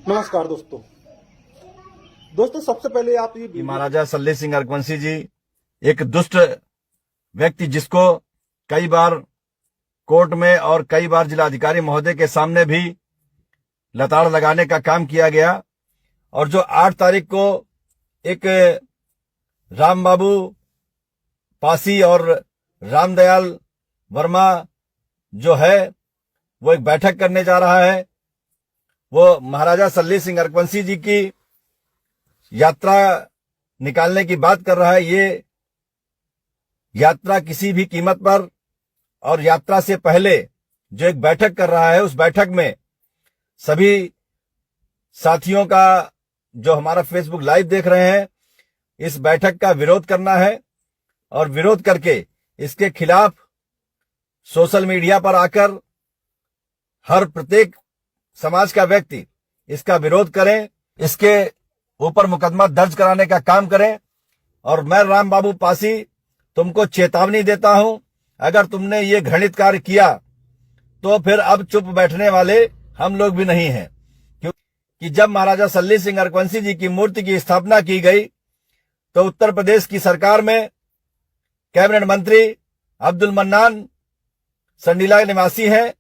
नमस्कार दोस्तों सबसे पहले आप ये महाराजा सल्ले सिंह अरकवंशी जी एक दुष्ट व्यक्ति, जिसको कई बार कोर्ट में और कई बार जिलाधिकारी महोदय के सामने भी लताड़ लगाने का काम किया गया। और जो 8 तारीख को एक राम बाबू पासी और रामदयाल वर्मा जो है वो एक बैठक करने जा रहा है। वो महाराजा सल्ले सिंह अरकवंशी जी की यात्रा निकालने की बात कर रहा है। ये यात्रा किसी भी कीमत पर और यात्रा से पहले जो एक बैठक कर रहा है, उस बैठक में सभी साथियों का जो हमारा फेसबुक लाइव देख रहे हैं, इस बैठक का विरोध करना है और विरोध करके इसके खिलाफ सोशल मीडिया पर आकर हर प्रत्येक समाज का व्यक्ति इसका विरोध करें, इसके ऊपर मुकदमा दर्ज कराने का काम करें। और मैं राम बाबू पासी तुमको चेतावनी देता हूं, अगर तुमने ये घृणित कार्य किया तो फिर अब चुप बैठने वाले हम लोग भी नहीं हैं। क्योंकि जब महाराजा सल्ले सिंह अरकवंशी जी की मूर्ति की स्थापना की गई तो उत्तर प्रदेश की सरकार में कैबिनेट मंत्री अब्दुल मन्नान संडीला निवासी हैं,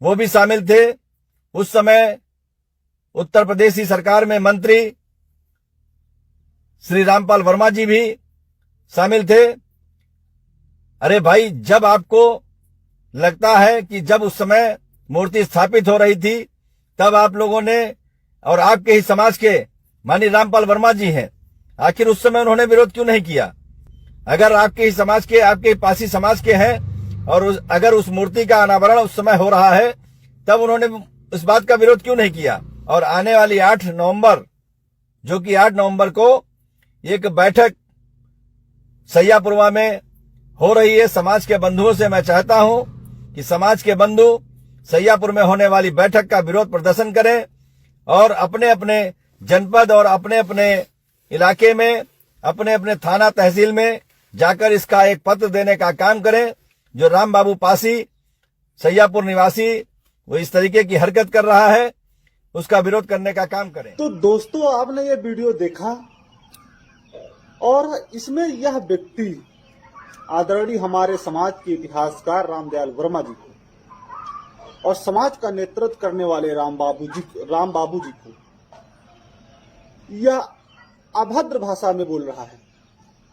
वो भी शामिल थे। उस समय उत्तर प्रदेश की सरकार में मंत्री श्री रामपाल वर्मा जी भी शामिल थे। अरे भाई, जब आपको लगता है कि जब उस समय मूर्ति स्थापित हो रही थी तब आप लोगों ने, और आपके ही समाज के माननीय रामपाल वर्मा जी हैं, आखिर उस समय उन्होंने विरोध क्यों नहीं किया? अगर आपके ही समाज के, आपके पासी समाज के हैं और अगर उस मूर्ति का अनावरण उस समय हो रहा है तब उन्होंने उस बात का विरोध क्यों नहीं किया? और आने वाली 8 नवंबर, जो कि 8 नवंबर को एक बैठक सैयापुरवा में हो रही है, समाज के बंधुओं से मैं चाहता हूं कि समाज के बंधु सैयापुर में होने वाली बैठक का विरोध प्रदर्शन करें और अपने अपने जनपद और अपने अपने इलाके में, अपने अपने थाना तहसील में जाकर इसका एक पत्र देने का काम करें। जो राम बाबू पासी सैयापुर निवासी वो इस तरीके की हरकत कर रहा है, उसका विरोध करने का काम करें। तो दोस्तों, आपने ये वीडियो देखा और इसमें यह व्यक्ति आदरणीय हमारे समाज के इतिहासकार रामदयाल वर्मा जी को और समाज का नेतृत्व करने वाले राम बाबू जी को यह अभद्र भाषा में बोल रहा है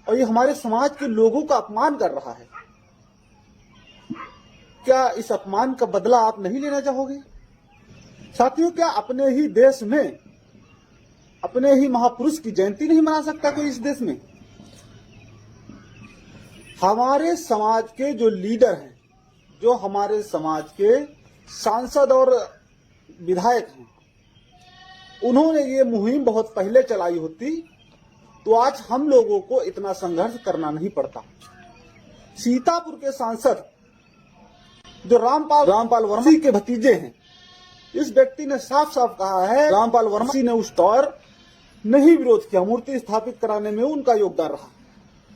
और ये हमारे समाज के लोगों का अपमान कर रहा है। क्या इस अपमान का बदला आप नहीं लेना चाहोगे? साथियों, क्या अपने ही देश में अपने ही महापुरुष की जयंती नहीं मना सकता कोई इस देश में? हमारे समाज के जो लीडर हैं, जो हमारे समाज के सांसद और विधायक हैं, उन्होंने ये मुहिम बहुत पहले चलाई होती तो आज हम लोगों को इतना संघर्ष करना नहीं पड़ता। सीतापुर के सांसद जो रामपाल वर्मा के भतीजे हैं, इस व्यक्ति ने साफ साफ कहा है रामपाल वर्मा ने उस दौर नहीं विरोध किया, मूर्ति स्थापित कराने में उनका योगदान रहा।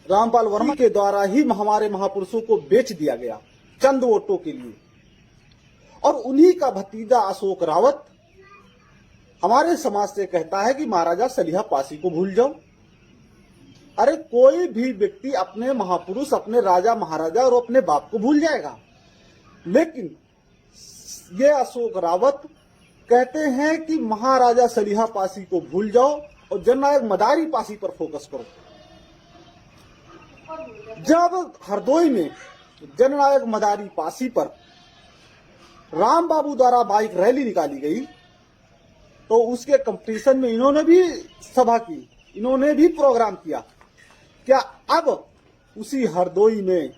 रामपाल वर्मा के द्वारा ही हमारे महापुरुषों को बेच दिया गया चंद वोटों के लिए। और उन्हीं का भतीजा अशोक रावत हमारे समाज से कहता है कि महाराजा सलिहा पासी को भूल जाओ। अरे, कोई भी व्यक्ति अपने महापुरुष, अपने राजा महाराजा और अपने बाप को भूल जाएगा, लेकिन ये अशोक रावत कहते हैं कि महाराजा सलिहा पासी को भूल जाओ और जननायक मदारी पासी पर फोकस करो। जब हरदोई में जननायक मदारी पासी पर राम बाबू द्वारा बाइक रैली निकाली गई तो उसके कंपटीशन में इन्होंने भी सभा की, इन्होंने भी प्रोग्राम किया। क्या अब उसी हरदोई में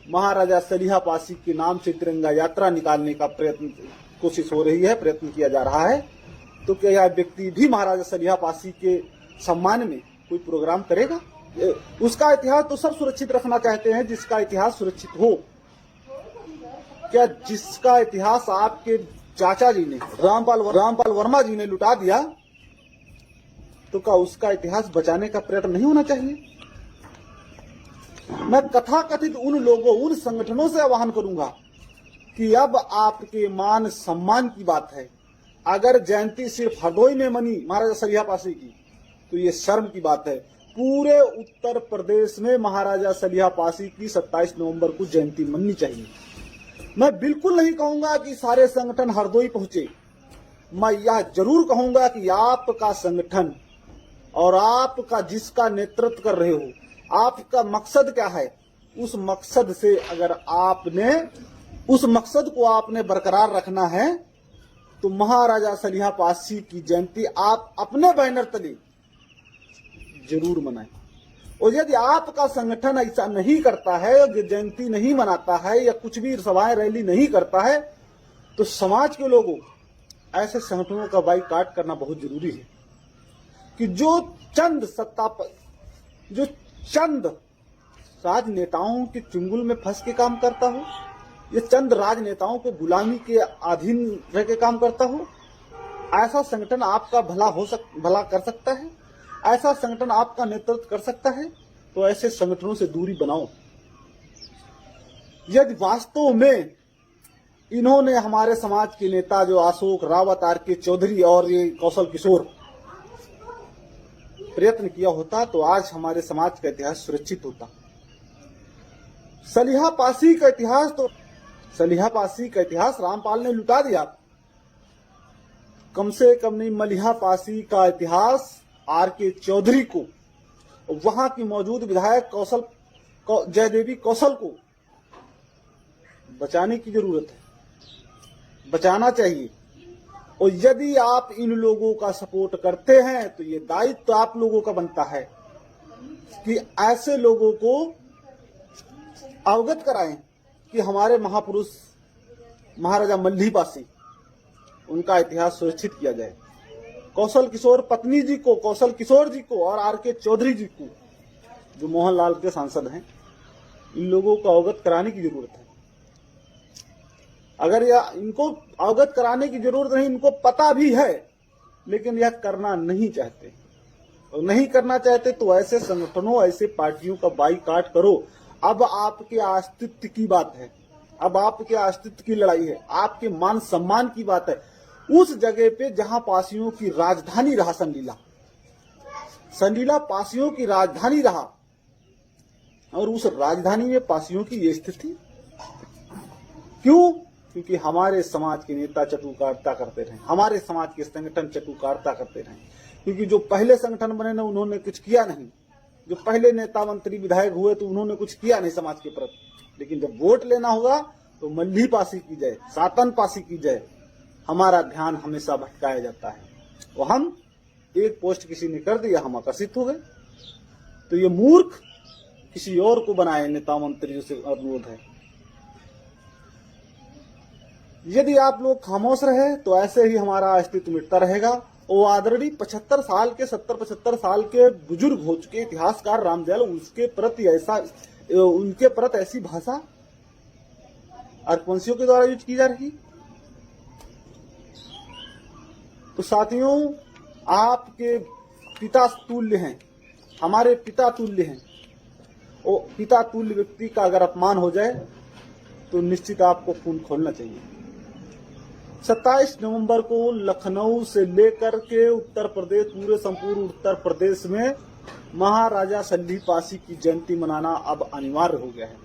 महाराजा सलिहा पासी के नाम से तिरंगा यात्रा निकालने का कोशिश हो रही है, प्रयत्न किया जा रहा है? तो क्या यह व्यक्ति भी महाराजा सलिहा पासी के सम्मान में कोई प्रोग्राम करेगा? उसका इतिहास तो सब सुरक्षित रखना चाहते हैं, जिसका इतिहास सुरक्षित हो। क्या जिसका इतिहास आपके चाचा जी ने रामपाल वर्मा जी ने लुटा दिया, तो क्या उसका इतिहास बचाने का प्रयत्न नहीं होना चाहिए? मैं कथाकथित उन लोगों, उन संगठनों से आह्वान करूंगा कि अब आपके मान सम्मान की बात है, अगर जयंती सिर्फ हरदोई में मनी महाराजा सलिहा पासी की, तो ये शर्म की बात है। पूरे उत्तर प्रदेश में महाराजा सलिहा पासी की 27 नवंबर को जयंती मननी चाहिए। मैं बिल्कुल नहीं कहूंगा कि सारे संगठन हरदोई पहुंचे। मैं यह जरूर कहूंगा कि आपका संगठन और आपका जिसका नेतृत्व कर रहे हो, आपका मकसद क्या है, उस मकसद से अगर आपने उस मकसद को आपने बरकरार रखना है तो महाराजा सलिहा पासी की जयंती आप अपने बैनर तले जरूर मनाएं। और यदि आपका संगठन ऐसा नहीं करता है, जयंती नहीं मनाता है या कुछ भी सभाएं रैली नहीं करता है, तो समाज के लोगों ऐसे संगठनों का बाइकाट करना बहुत जरूरी है। कि जो चंद राजनेताओं के चुंगल में फंस के काम करता हो, ये चंद राजनेताओं को गुलामी के अधीन रह के काम करता हो, ऐसा संगठन आपका भला कर सकता है, ऐसा संगठन आपका नेतृत्व कर सकता है, तो ऐसे संगठनों से दूरी बनाओ। यदि वास्तव में इन्होंने हमारे समाज के नेता जो अशोक रावत, आर.के. चौधरी और ये कौशल किशोर प्रयत्न किया होता तो आज हमारे समाज का इतिहास सुरक्षित होता। सलिहा पासी का इतिहास रामपाल ने लुटा दिया। कम से कम नहीं, मलिहा पासी का इतिहास आर.के. चौधरी को, वहां की मौजूद विधायक जयदेवी कौशल को बचाने की जरूरत है, बचाना चाहिए। और यदि आप इन लोगों का सपोर्ट करते हैं तो ये दायित्व तो आप लोगों का बनता है कि ऐसे लोगों को अवगत कराएं कि हमारे महापुरुष महाराजा मल्ली पासी, उनका इतिहास सुरक्षित किया जाए। कौशल किशोर पत्नी जी को, कौशल किशोर जी को और आर.के. चौधरी जी को, जो मोहनलाल के सांसद हैं, इन लोगों को अवगत कराने की जरूरत है। अगर यह इनको अवगत कराने की जरूरत नहीं, इनको पता भी है, लेकिन यह करना नहीं चाहते, और नहीं करना चाहते तो ऐसे संगठनों, ऐसे पार्टियों का बाइकाट करो। अब आपके अस्तित्व की बात है, अब आपके अस्तित्व की लड़ाई है, आपके मान सम्मान की बात है। उस जगह पे जहां पासियों की राजधानी रहा संडीला पासियों की राजधानी रहा, और उस राजधानी में पासियों की ये स्थिति क्यों? क्योंकि हमारे समाज के नेता चटुकारिता करते रहे, हमारे समाज के संगठन चटुकारिता करते रहे। क्योंकि जो पहले संगठन बने ना, उन्होंने कुछ किया नहीं। जो पहले नेता मंत्री विधायक हुए तो उन्होंने कुछ किया नहीं समाज के प्रति। लेकिन जब वोट लेना होगा तो मल्ली पासी की जय, सातन पासी की जय, हमारा ध्यान हमेशा भटकाया जाता है। वो हम एक पोस्ट किसी ने कर दिया, हम आकर्षित हो गए, तो ये मूर्ख किसी और को बनाए नेता मंत्रियों से अनुरोध है। यदि आप लोग खामोश रहे तो ऐसे ही हमारा अस्तित्व मिटता रहेगा। और आदरणीय 75 साल के 70-75 साल के बुजुर्ग हो चुके इतिहासकार रामदयाल, उनके प्रति ऐसी भाषा अर्कवंशियों के द्वारा यूज की जा रही। तो साथियों, आपके पिता तुल्य हैं, हमारे पिता तुल्य हैं, और पिता तुल्य व्यक्ति का अगर अपमान हो जाए तो निश्चित आपको खून खोलना चाहिए। 27 नवंबर को लखनऊ से लेकर के उत्तर प्रदेश, पूरे संपूर्ण उत्तर प्रदेश में महाराजा सलिहा पासी की जयंती मनाना अब अनिवार्य हो गया है।